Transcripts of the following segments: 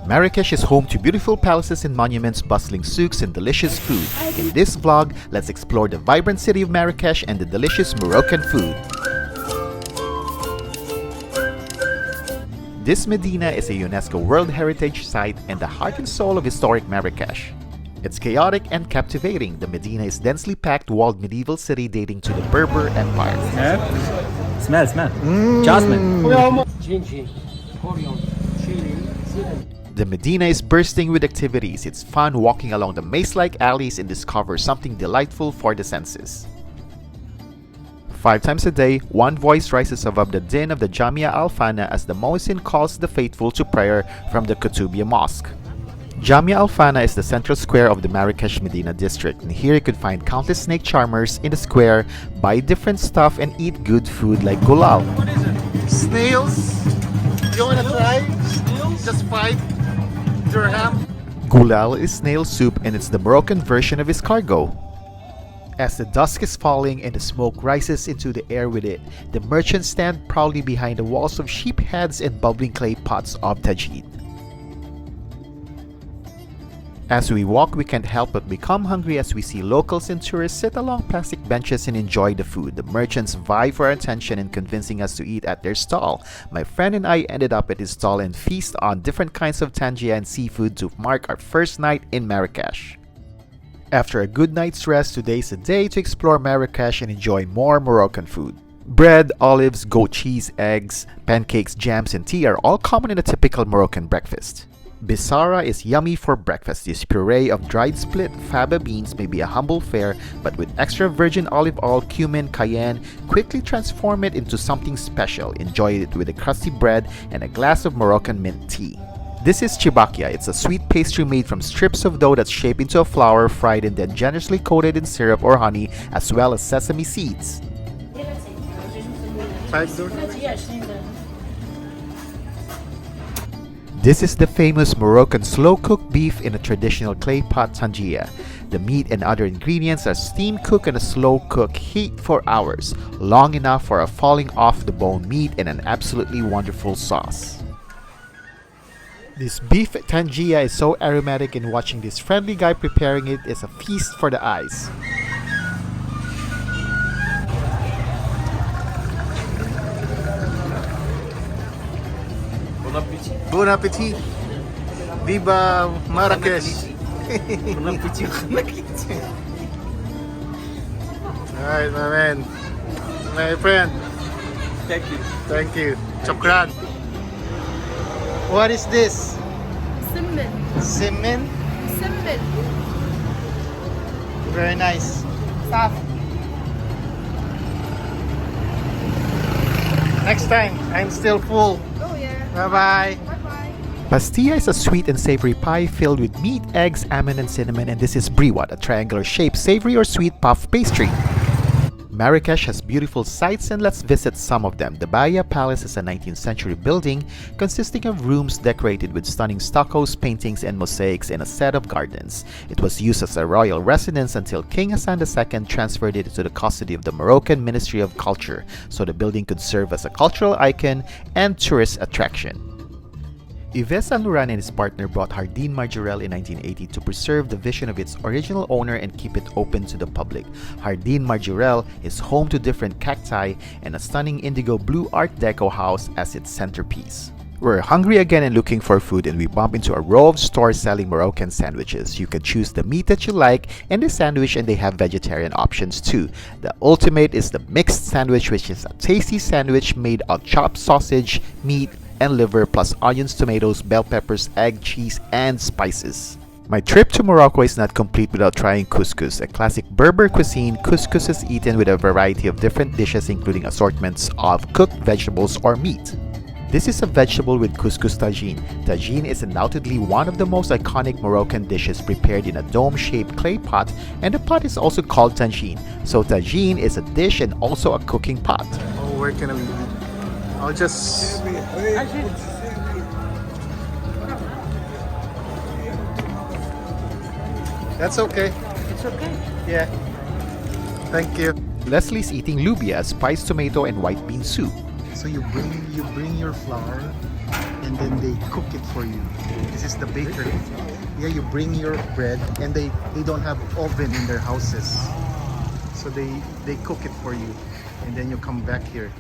Marrakech is home to beautiful palaces and monuments, bustling souks, and delicious food. In this vlog, let's explore the vibrant city of Marrakech and the delicious Moroccan food. This Medina is a UNESCO World Heritage Site and the heart and soul of historic Marrakech. It's chaotic and captivating. The Medina is densely packed walled medieval city dating to the Berber Empire. Smell. Jasmine. The Medina is bursting with activities. It's fun walking along the maze-like alleys and discover something delightful for the senses. 5 times a day, one voice rises above the din of the Jamia Al-Fana as the muezzin calls the faithful to prayer from the Kutubiyya Mosque. Jamia Al-Fana is the central square of the Marrakech Medina district, and here you could find countless snake charmers in the square, buy different stuff, and eat good food like gulal. What is it? Snails? You wanna try? Snails? Just 5 dirham. Gulal is snail soup, and it's the Moroccan version of escargot. As the dusk is falling and the smoke rises into the air with it, the merchants stand proudly behind the walls of sheep heads and bubbling clay pots of tajid. As we walk, we can't help but become hungry as we see locals and tourists sit along plastic benches and enjoy the food. The merchants vie for our attention in convincing us to eat at their stall. My friend and I ended up at his stall and feast on different kinds of tangia and seafood to mark our first night in Marrakech. After a good night's rest, today's a day to explore Marrakech and enjoy more Moroccan food. Bread, olives, goat cheese, eggs, pancakes, jams, and tea are all common in a typical Moroccan breakfast. Bissara is yummy for breakfast. This puree of dried split faba beans may be a humble fare, but with extra virgin olive oil, cumin, cayenne, quickly transform it into something special. Enjoy it with a crusty bread and a glass of Moroccan mint tea. This is chibakia. It's a sweet pastry made from strips of dough that's shaped into a flower, fried and then generously coated in syrup or honey, as well as sesame seeds. This is the famous Moroccan slow-cooked beef in a traditional clay pot tangia. The meat and other ingredients are steam cooked in a slow-cook heat for hours, long enough for a falling off the bone meat and an absolutely wonderful sauce. This beef tangia is so aromatic, and watching this friendly guy preparing it is a feast for the eyes. Bon appetit. Viva Marrakech. Alright, my man. My friend. Thank you. Thank you. Chokran. What is this? Simmin. Simmin? Simmin. Very nice. Saf. Next time, I'm still full. Oh yeah. Bye-bye. Bye-bye. Pastilla is a sweet and savory pie filled with meat, eggs, almond, and cinnamon, and this is briwat, a triangular-shaped savory or sweet puff pastry. Marrakech has beautiful sights, and let's visit some of them. The Bahia Palace is a 19th century building consisting of rooms decorated with stunning stuccos, paintings, and mosaics in a set of gardens. It was used as a royal residence until King Hassan II transferred it to the custody of the Moroccan Ministry of Culture, so the building could serve as a cultural icon and tourist attraction. Yves Saint Laurent and his partner bought Jardin Majorelle in 1980 to preserve the vision of its original owner and keep it open to the public. Jardin Majorelle is home to different cacti and a stunning indigo blue Art Deco house as its centerpiece. We're hungry again and looking for food, and we bump into a row of stores selling Moroccan sandwiches. You can choose the meat that you like and the sandwich, and they have vegetarian options too. The ultimate is the mixed sandwich, which is a tasty sandwich made of chopped sausage, meat, and liver, plus onions, tomatoes, bell peppers, egg, cheese, and spices. My trip to Morocco is not complete without trying couscous. A classic Berber cuisine, couscous is eaten with a variety of different dishes, including assortments of cooked vegetables or meat. This is a vegetable with couscous tagine. Tagine is undoubtedly one of the most iconic Moroccan dishes, prepared in a dome-shaped clay pot, and the pot is also called tagine. So tagine is a dish and also a cooking pot. Oh, where can we eat? I'll just... That's okay. It's okay. Yeah. Thank you. Leslie's eating lubia, spiced tomato and white bean soup. So you bring your flour and then they cook it for you. This is the bakery. Yeah, you bring your bread, and they don't have oven in their houses, so they cook it for you, and then you come back here.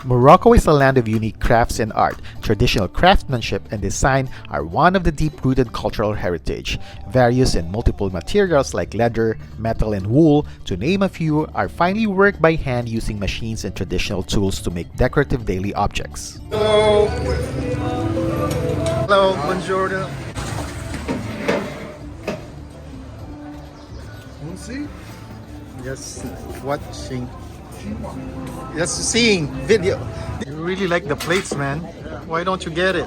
Morocco is a land of unique crafts and art. Traditional craftsmanship and design are one of the deep-rooted cultural heritage. Various and multiple materials like leather, metal, and wool, to name a few, are finely worked by hand using machines and traditional tools to make decorative daily objects. Hello. Hello, buongiorno. Just watching. Just seeing video. You really like the plates, man. Why don't you get it?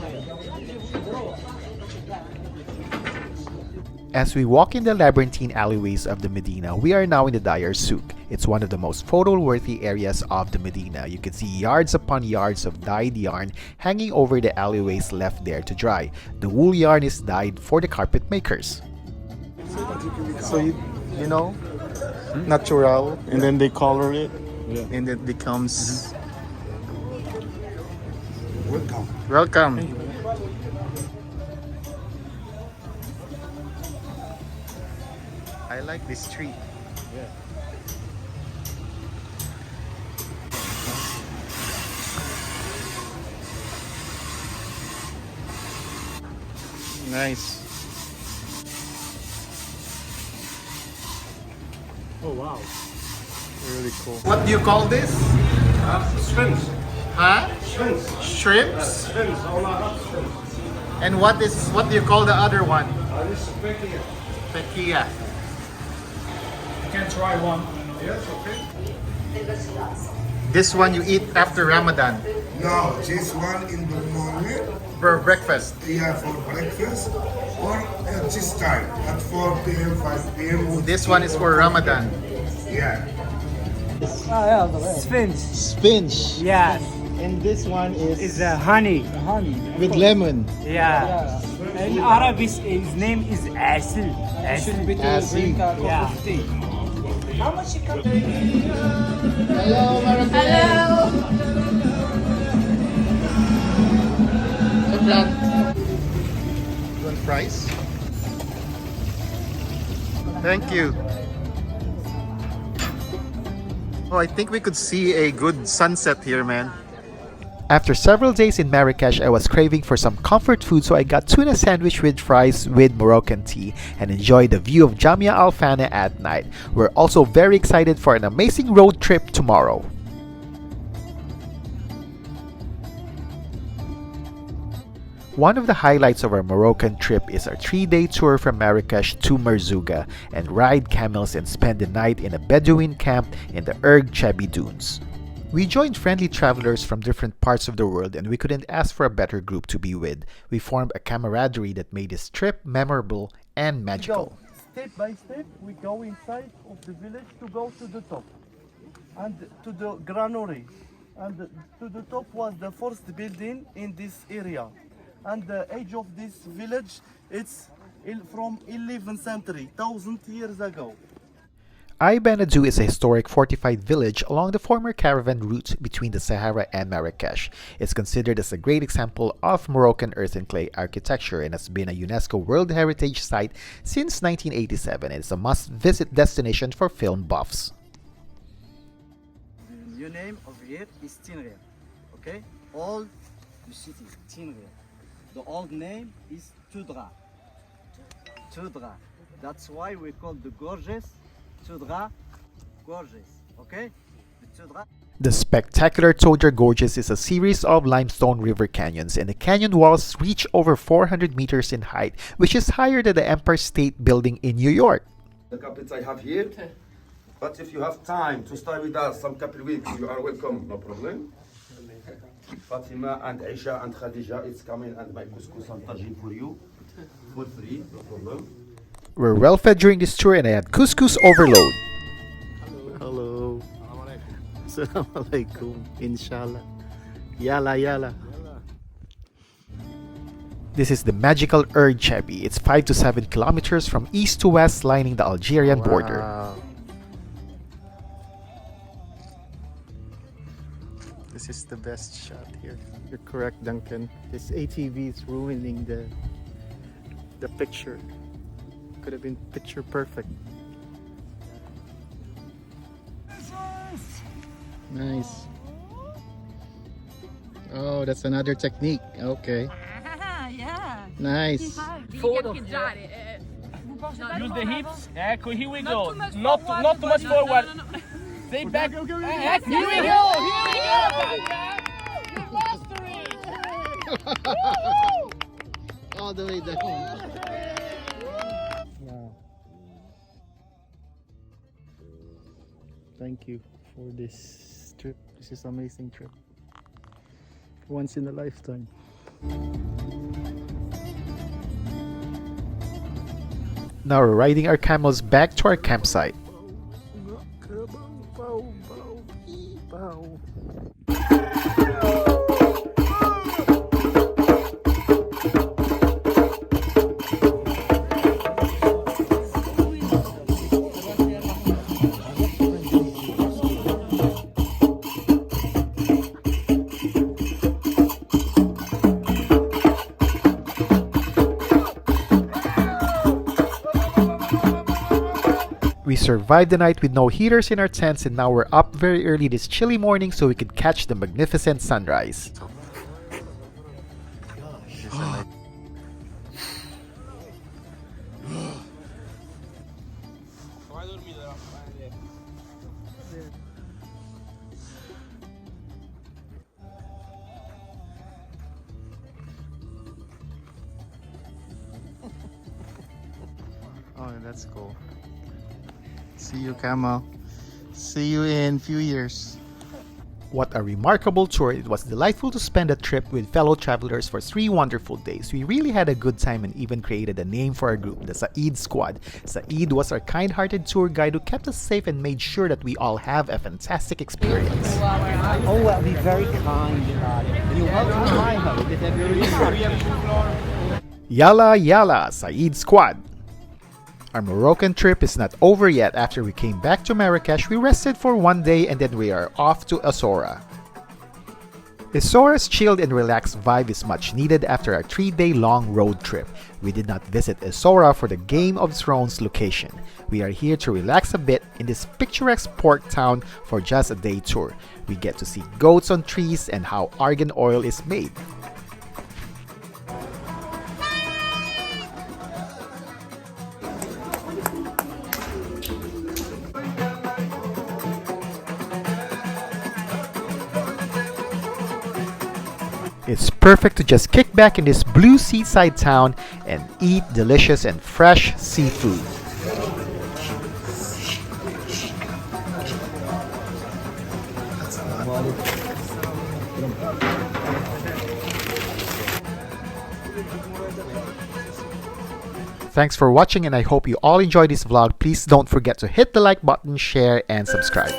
As we walk in the labyrinthine alleyways of the Medina, we are now in the Dyer Souk. It's one of the most photo-worthy areas of the Medina. You can see yards upon yards of dyed yarn hanging over the alleyways left there to dry. The wool yarn is dyed for the carpet makers. So you know, natural, and then they color it, and it becomes. Welcome. I like this tree. Nice. Oh wow. Really cool. What do you call this? Shrimps. Huh? Shrimps. Shrimps? Shrimps. All our shrimps. And what do you call the other one? This is pecking. Tequila. You can try one. Yes, okay. This one you eat after Ramadan No, this one in the morning, for breakfast. yeah, for breakfast, or at this time, at 4 p.m., 5 p.m. This one is for Ramadan. Yeah. Sphinx. Spinach. Yes. And this one Is honey. with lemon. Yeah. In Arabic, his name is Asil. Asil. Asil. Yeah. Hello, Hello. You want fries? Thank you. Oh, I think we could see a good sunset here, man. After several days in Marrakech, I was craving for some comfort food, so I got tuna sandwich with fries with Moroccan tea and enjoyed the view of Jamia Al Fana at night. We're also very excited for an amazing road trip tomorrow. One of the highlights of our Moroccan trip is our 3-day tour from Marrakech to Merzouga and ride camels and spend the night in a Bedouin camp in the Erg Chebi Dunes. We joined friendly travelers from different parts of the world, and we couldn't ask for a better group to be with. We formed a camaraderie that made this trip memorable and magical. Step by step, we go inside of the village to go to the top and to the granary. And to the top was the first building in this area. And the age of this village, it's from 11th century, 1,000 years ago. Ay Benadou is a historic fortified village along the former caravan route between the Sahara and Marrakech. It's considered as a great example of Moroccan earth and clay architecture and has been a UNESCO World Heritage Site since 1987. It's a must-visit destination for film buffs. The new name of here is Tinria, okay? Old city, Tinria. The old name is Tudra. Tudra. That's why we call the gorges Tudra gorges, okay? The Tudra. The spectacular Todra Gorges is a series of limestone river canyons, and the canyon walls reach over 400 meters in height, which is higher than the Empire State Building in New York. The couples I have here, but if you have time to stay with us some couple weeks, you are welcome, no problem. Fatima and Aisha and Khadija, it's coming, and my couscous and tagine for you, for free, no problem. We're well fed during this tour, and I had couscous overload. Hello. Assalamu alaikum. Inshallah. Yalla yalla. This is the magical Erg Chebi. It's 5 to 7 kilometers from east to west, lining the Algerian border. Wow. This is the best shot here. You're correct, Duncan. This ATV is ruining the picture. Could have been picture perfect. Nice. Oh, that's another technique. Okay. Yeah. Nice. Use the hips. Echo, here we Not go. too much Not forward, not too much no, forward. no, no, no. Stay back. Go, go, go, Here we go. Here we go. You master it. All the way down. Wow. Thank you for this trip. This is an amazing trip. Once in a lifetime. Now we're riding our camels back to our campsite. We survived the night with no heaters in our tents, and now we're up very early this chilly morning so we could catch the magnificent sunrise. Oh, that's cool. See you, Camel. See you in few years. What a remarkable tour. It was delightful to spend a trip with fellow travelers for 3 wonderful days. We really had a good time and even created a name for our group, the Saeed Squad. Saeed was our kind-hearted tour guide who kept us safe and made sure that we all have a fantastic experience. Oh, well, be very kind about it. You're welcome to my home if ever you Yalla Yalla, Saeed Squad! Our Moroccan trip is not over yet. After we came back to Marrakech, we rested for 1 day and then we are off to Essaouira. Essaoura's chilled and relaxed vibe is much needed after our 3-day-long road trip. We did not visit Essaouira for the Game of Thrones location. We are here to relax a bit in this picturesque port town for just a day tour. We get to see goats on trees and how argan oil is made. It's perfect to just kick back in this blue seaside town and eat delicious and fresh seafood. Thanks for watching and I hope you all enjoyed this vlog. Please don't forget to hit the like button, share, and subscribe.